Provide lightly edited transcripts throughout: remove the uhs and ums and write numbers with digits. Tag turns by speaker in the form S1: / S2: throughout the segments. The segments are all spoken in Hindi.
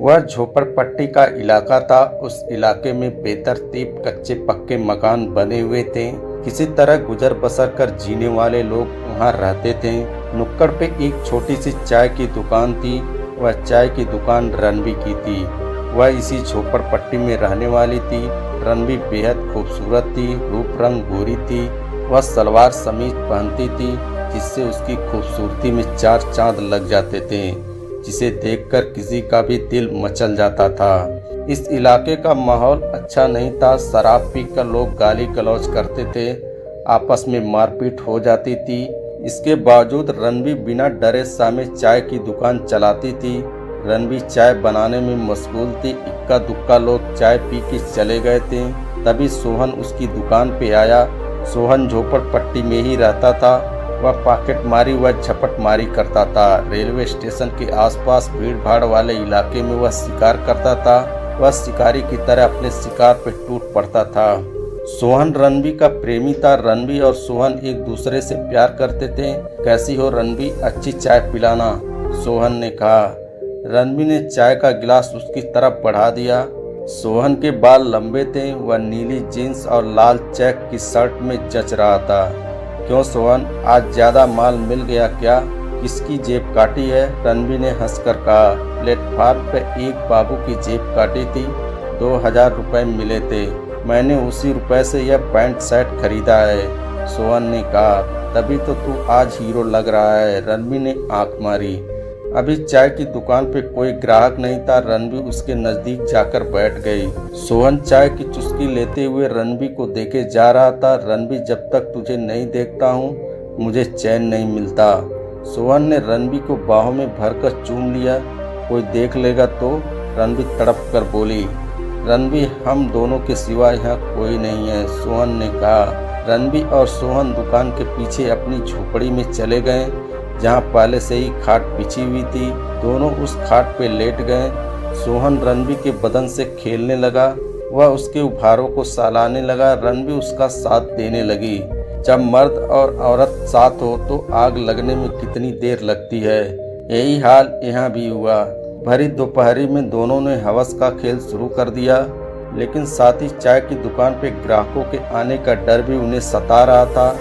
S1: वह झोपड़पट्टी का इलाका था। उस इलाके में बेतरतीब कच्चे पक्के मकान बने हुए थे। किसी तरह गुजर बसर कर जीने वाले लोग वहाँ रहते थे। नुक्कड़ पे एक छोटी सी चाय की दुकान थी। वह चाय की दुकान रणवी की थी। वह इसी झोपड़पट्टी में रहने वाली थी। रणवी बेहद खूबसूरत थी, रूप रंग गोरी थी। वह सलवार समीज पहनती थी जिससे उसकी खूबसूरती में चार चांद लग जाते थे, जिसे देखकर किसी का भी दिल मचल जाता था। इस इलाके का माहौल अच्छा नहीं था। शराब पीकर लोग गाली गलौज करते थे, आपस में मारपीट हो जाती थी। इसके बावजूद रणवी बिना डरे सामे चाय की दुकान चलाती थी। रणवी चाय बनाने में मशगूल थी। इक्का दुक्का लोग चाय पी के चले गए थे। तभी सोहन उसकी दुकान पे आया। सोहन झोपड़पट्टी में ही रहता था। वह पॉकेटमारी व झपटमारी करता था। रेलवे स्टेशन के आसपास भीड़ भाड़ वाले इलाके में वह शिकार करता था। वह शिकारी की तरह अपने शिकार पे टूट पड़ता था। सोहन रणवी का प्रेमी था। रणवी और सोहन एक दूसरे से प्यार करते थे। कैसी हो रणवी, अच्छी चाय पिलाना, सोहन ने कहा। रणवी ने चाय का गिलास उसकी तरफ बढ़ा दिया। सोहन के बाल लंबे थे। वह नीली जीन्स और लाल चेक की शर्ट में जच रहा था। क्यों सोहन, आज ज्यादा माल मिल गया क्या? किसकी जेब काटी है? रणवी ने हंसकर कहा। प्लेटफार्म पे एक बाबू की जेब काटी थी। 2000 रुपए मिले थे। मैंने उसी रुपए से यह पैंट शर्ट खरीदा है, सोहन ने कहा। तभी तो तू आज हीरो लग रहा है, रणवी ने आंख मारी। अभी चाय की दुकान पे कोई ग्राहक नहीं था। रणवी उसके नजदीक जाकर बैठ गई। सोहन चाय की चुस्की लेते हुए रणवी को देखे जा रहा था। रणवी, जब तक तुझे नहीं देखता हूँ मुझे चैन नहीं मिलता। सोहन ने रणवी को बाहों में भरकर चूम लिया। कोई देख लेगा तो? रणवी तड़प कर बोली। रणवी, हम दोनों के सिवा यहाँ कोई नहीं है, सोहन ने कहा। रणवी और सोहन दुकान के पीछे अपनी झोपड़ी में चले गए, जहाँ पहले से ही खाट बिछी हुई थी। दोनों उस खाट पे लेट गए। सोहन रणवी के बदन से खेलने लगा। वह उसके उभारों को सहलाने लगा। रणवी उसका साथ देने लगी। जब मर्द और औरत साथ हो तो आग लगने में कितनी देर लगती है। यही हाल यहाँ भी हुआ। भरी दोपहरी में दोनों ने हवस का खेल शुरू कर दिया, लेकिन साथ ही चाय की दुकान पे ग्राहकों के आने का डर भी उन्हें सता रहा था।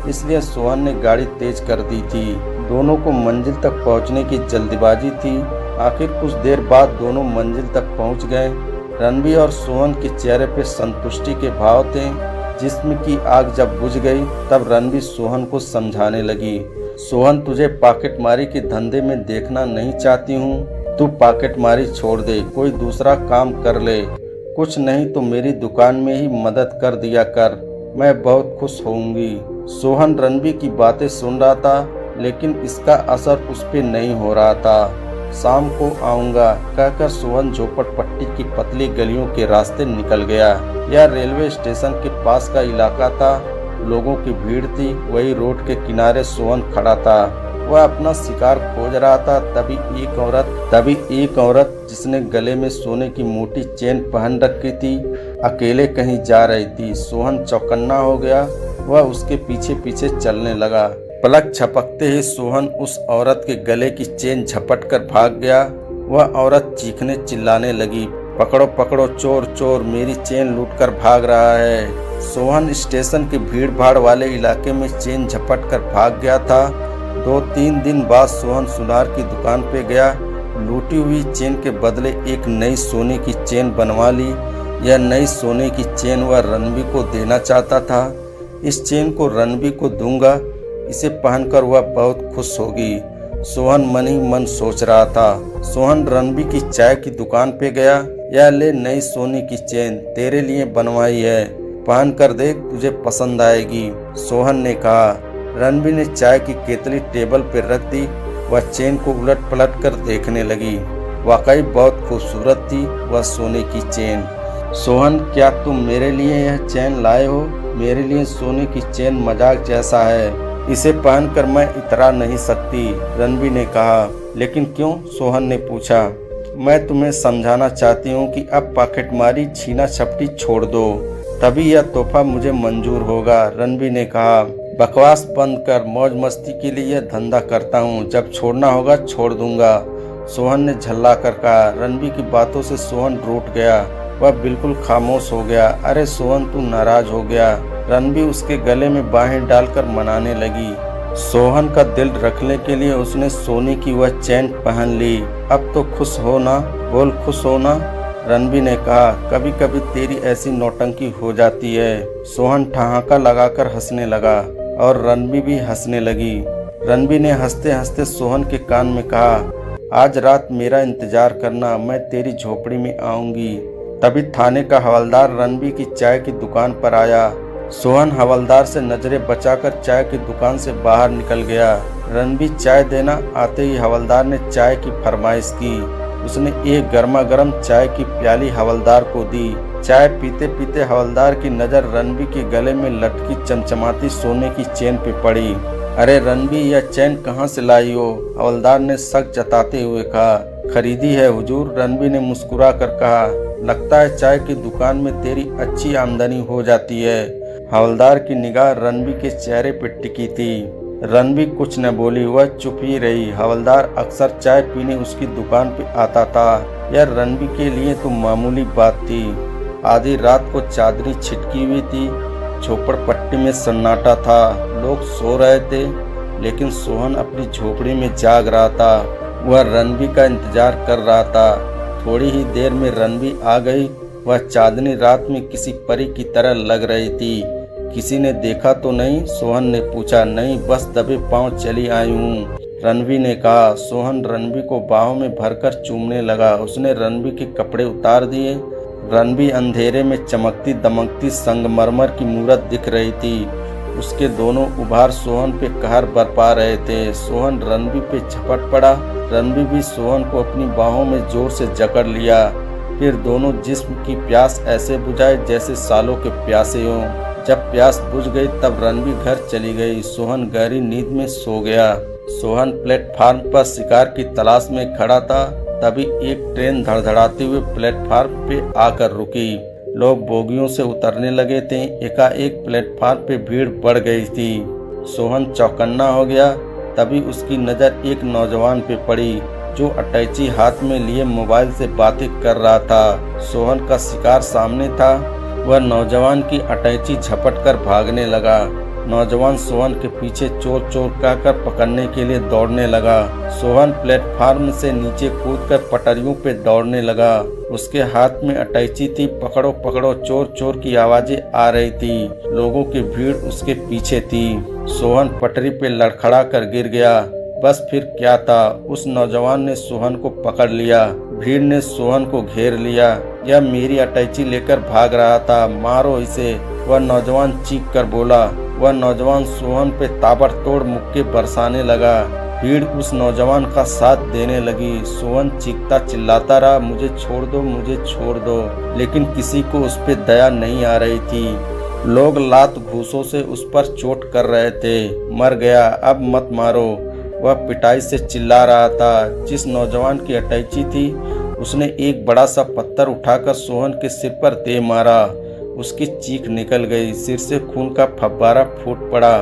S1: इसलिए सोहन ने गाड़ी तेज कर दी थी। दोनों को मंजिल तक पहुंचने की जल्दीबाजी थी। आखिर कुछ देर बाद दोनों मंजिल तक पहुंच गए। रणवी और सोहन के चेहरे पे संतुष्टि के भाव थे। जिस्म की आग जब बुझ गई तब रणवी सोहन को समझाने लगी। सोहन, तुझे पॉकेटमारी के धंधे में देखना नहीं चाहती हूँ। तू पॉकेटमारी छोड़ दे, कोई दूसरा काम कर ले। कुछ नहीं तो मेरी दुकान में ही मदद कर दिया कर, मैं बहुत खुश होऊंगी। सोहन रणवी की बातें सुन रहा था, लेकिन इसका असर उस पर नहीं हो रहा था। शाम को आऊंगा कहकर सोहन झोपड़पट्टी की पतली गलियों के रास्ते निकल गया। यह रेलवे स्टेशन के पास का इलाका था। लोगों की भीड़ थी। वही रोड के किनारे सोहन खड़ा था। वह अपना शिकार खोज रहा था। तभी एक औरत जिसने गले में सोने की मोटी चेन पहन रखी थी, अकेले कहीं जा रही थी। सोहन चौकन्ना हो गया। वह उसके पीछे पीछे चलने लगा। पलक झपकते ही सोहन उस औरत के गले की चेन झपट कर भाग गया। वह औरत चीखने चिल्लाने लगी, पकड़ो पकड़ो, चोर चोर, मेरी चेन लूटकर भाग रहा है। सोहन स्टेशन के भीड़ भाड़ वाले इलाके में चेन झपट कर भाग गया था। 2-3 दिन बाद सोहन सुनार की दुकान पे गया। लूटी हुई चेन के बदले एक नई सोने की चेन बनवा ली। यह नई सोने की चेन वह रणवी को देना चाहता था। इस चेन को रणवी को दूंगा, इसे पहनकर वह बहुत खुश होगी, सोहन मन ही मन सोच रहा था। सोहन रणवी की चाय की दुकान पे गया। यह ले नई सोने की चेन, तेरे लिए बनवाई है, पहन कर देख, तुझे पसंद आएगी, सोहन ने कहा। रणवी ने चाय की केतली टेबल पर रख दी। वह चेन को उलट पलट कर देखने लगी। वाकई बहुत खूबसूरत थी वह सोने की चेन। सोहन, क्या तुम मेरे लिए यह चेन लाए हो? मेरे लिए सोने की चेन मजाक जैसा है, इसे पहनकर मैं इतरा नहीं सकती, रणवी ने कहा। लेकिन क्यों? सोहन ने पूछा। मैं तुम्हें समझाना चाहती हूँ कि अब पॉकेटमारी छीना झपटी छोड़ दो, तभी यह तोहफा मुझे मंजूर होगा, रणवी ने कहा। बकवास बंद कर, मौज मस्ती के लिए यह धंधा करता हूँ, जब छोड़ना होगा छोड़ दूंगा। सोहन ने झल्ला कर कहा। रणबीर की बातों से सोहन रूठ गया। वह बिल्कुल खामोश हो गया। अरे सोहन, तू नाराज हो गया? रणबीर उसके गले में बाहें डालकर मनाने लगी। सोहन का दिल रखने के लिए उसने सोने की वह चैन पहन ली। अब तो खुश हो ना? बोल, खुश हो ना? रणबीर ने कहा। कभी कभी तेरी ऐसी नौटंकी हो जाती है। सोहन ठहाका लगाकर हंसने लगा और रणबीर भी हंसने लगी। रणबीर ने हंसते हंसते सोहन के कान में कहा, आज रात मेरा इंतजार करना, मैं तेरी झोपड़ी में आऊंगी। तभी थाने का हवलदार रणबीर की चाय की दुकान पर आया। सोहन हवलदार से नजरें बचाकर चाय की दुकान से बाहर निकल गया। रणबीर चाय देना आते ही हवलदार ने चाय की फरमाइश की। उसने एक गर्मा गर्म चाय की प्याली हवलदार को दी। चाय पीते पीते हवलदार की नज़र रणबीर के गले में लटकी चमचमाती सोने की चेन पे पड़ी। अरे रणबीर, यह चैन कहाँ से लाई हो? हवलदार ने शक जताते हुए कहा। खरीदी है हुजूर, रणबीर ने मुस्कुरा कर कहा। लगता है चाय की दुकान में तेरी अच्छी आमदनी हो जाती है। हवलदार की निगाह रणबीर के चेहरे पर टिकी थी। रणबीर कुछ न बोली, वह चुप ही रही। हवलदार अक्सर चाय पीने उसकी दुकान पे आता था। यह रणबीर के लिए तो मामूली बात थी। आधी रात को चादरी छिटकी हुई थी। झोपड़पट्टी में सन्नाटा था। लोग सो रहे थे, लेकिन सोहन अपनी झोपड़ी में जाग रहा था। वह रणबीर का इंतजार कर रहा था। थोड़ी ही देर में रणबीर आ गई। वह चांदनी रात में किसी परी की तरह लग रही थी। किसी ने देखा तो नहीं? सोहन ने पूछा। नहीं, बस दबे पांव चली आई हूँ, रणबीर ने कहा। सोहन रणबीर को बाहों में भरकर चूमने लगा। उसने रणबीर के कपड़े उतार दिए। रणबीर अंधेरे में चमकती दमकती संगमरमर की मूरत दिख रही थी। उसके दोनों उभार सोहन पे कहर बरपा रहे थे। सोहन रणबीर पे झपट पड़ा। रणबीर भी सोहन को अपनी बाहों में जोर से जकड़ लिया। फिर दोनों जिस्म की प्यास ऐसे बुझाए जैसे सालों के प्यासे हों। जब प्यास बुझ गई तब रणबीर घर चली गई। सोहन गहरी नींद में सो गया। सोहन प्लेटफार्म पर शिकार की तलाश में खड़ा था। तभी एक ट्रेन धड़धड़ाते हुए प्लेटफार्म पे आकर रुकी। लोग बोगियों से उतरने लगे थे। एकाएक प्लेटफार्म पे भीड़ बढ़ गई थी। सोहन चौकन्ना हो गया। तभी उसकी नज़र एक नौजवान पे पड़ी जो अटैची हाथ में लिए मोबाइल से बातें कर रहा था। सोहन का शिकार सामने था। वह नौजवान की अटैची झपट कर भागने लगा। नौजवान सोहन के पीछे चोर चोर कहकर पकड़ने के लिए दौड़ने लगा। सोहन प्लेटफार्म से नीचे कूदकर पटरियों पे दौड़ने लगा। उसके हाथ में अटैची थी। पकड़ो पकड़ो, चोर चोर की आवाजें आ रही थी। लोगों की भीड़ उसके पीछे थी। सोहन पटरी पे लड़खड़ा कर गिर गया। बस फिर क्या था, उस नौजवान ने सोहन को पकड़ लिया। भीड़ ने सोहन को घेर लिया। यह मेरी अटैची लेकर भाग रहा था, मारो इसे, वह नौजवान चीख कर बोला। वह नौजवान सोहन पे ताबड़तोड़ मुक्के बरसाने लगा। भीड़ उस नौजवान का साथ देने लगी। सोहन चीखता चिल्लाता रहा, मुझे छोड़ दो, मुझे छोड़ दो, लेकिन किसी को उस पे दया नहीं आ रही थी। लोग लात घूसों से उस पर चोट कर रहे थे। मर गया, अब मत मारो, वह पिटाई से चिल्ला रहा था। जिस नौजवान की अटैची थी उसने एक बड़ा सा पत्थर उठाकर सोहन के सिर पर दे मारा। उसकी चीख निकल गई। सिर से खून का फव्वारा फूट पड़ा।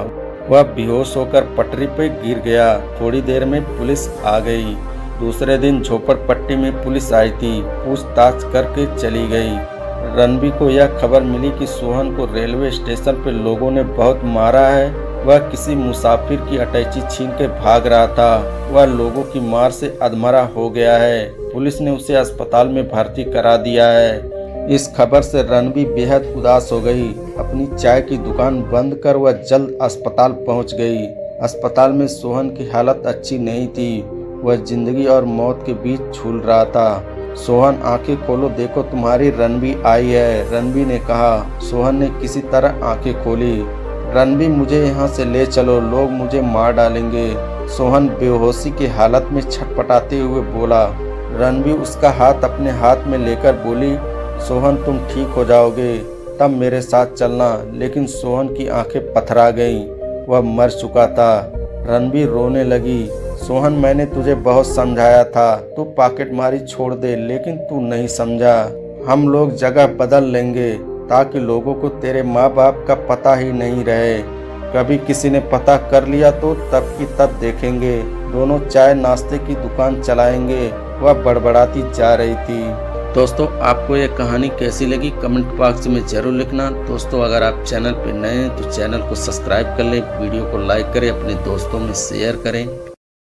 S1: वह बेहोश होकर पटरी पर गिर गया। थोड़ी देर में पुलिस आ गई। दूसरे दिन झोपड़पट्टी में पुलिस आई थी। पूछताछ करके चली गई। रणबीर को यह खबर मिली कि सोहन को रेलवे स्टेशन पर लोगों ने बहुत मारा है। वह किसी मुसाफिर की अटैची छीन के भाग रहा था। वह लोगों की मार से अधमरा हो गया है। पुलिस ने उसे अस्पताल में भर्ती करा दिया है। इस खबर से रणबीर बेहद उदास हो गई। अपनी चाय की दुकान बंद कर वह जल्द अस्पताल पहुंच गई। अस्पताल में सोहन की हालत अच्छी नहीं थी। वह जिंदगी और मौत के बीच झूल रहा था। सोहन, आंखें खोलो, देखो तुम्हारी रणबीर आई है, रणबीर ने कहा। सोहन ने किसी तरह आंखें खोली। रणबीर, मुझे यहाँ से ले चलो, लोग मुझे मार डालेंगे, सोहन बेहोशी की हालत में छटपटाते हुए बोला। रणबीर उसका हाथ अपने हाथ में लेकर बोली, सोहन तुम ठीक हो जाओगे, तब मेरे साथ चलना। लेकिन सोहन की आंखें पथरा गईं। वह मर चुका था। रणबीर रोने लगी। सोहन, मैंने तुझे बहुत समझाया था, तू पॉकेटमारी छोड़ दे, लेकिन तू नहीं समझा। हम लोग जगह बदल लेंगे ताकि लोगों को तेरे माँ बाप का पता ही नहीं रहे। कभी किसी ने पता कर लिया तो तब की तब देखेंगे। दोनों चाय नाश्ते की दुकान चलाएंगे। वह बड़बड़ाती जा रही थी। दोस्तों, आपको यह कहानी कैसी लगी कमेंट बॉक्स में जरूर लिखना। दोस्तों, अगर आप चैनल पर नए हैं तो चैनल को सब्सक्राइब कर लें, वीडियो को लाइक करें, अपने दोस्तों में शेयर करें।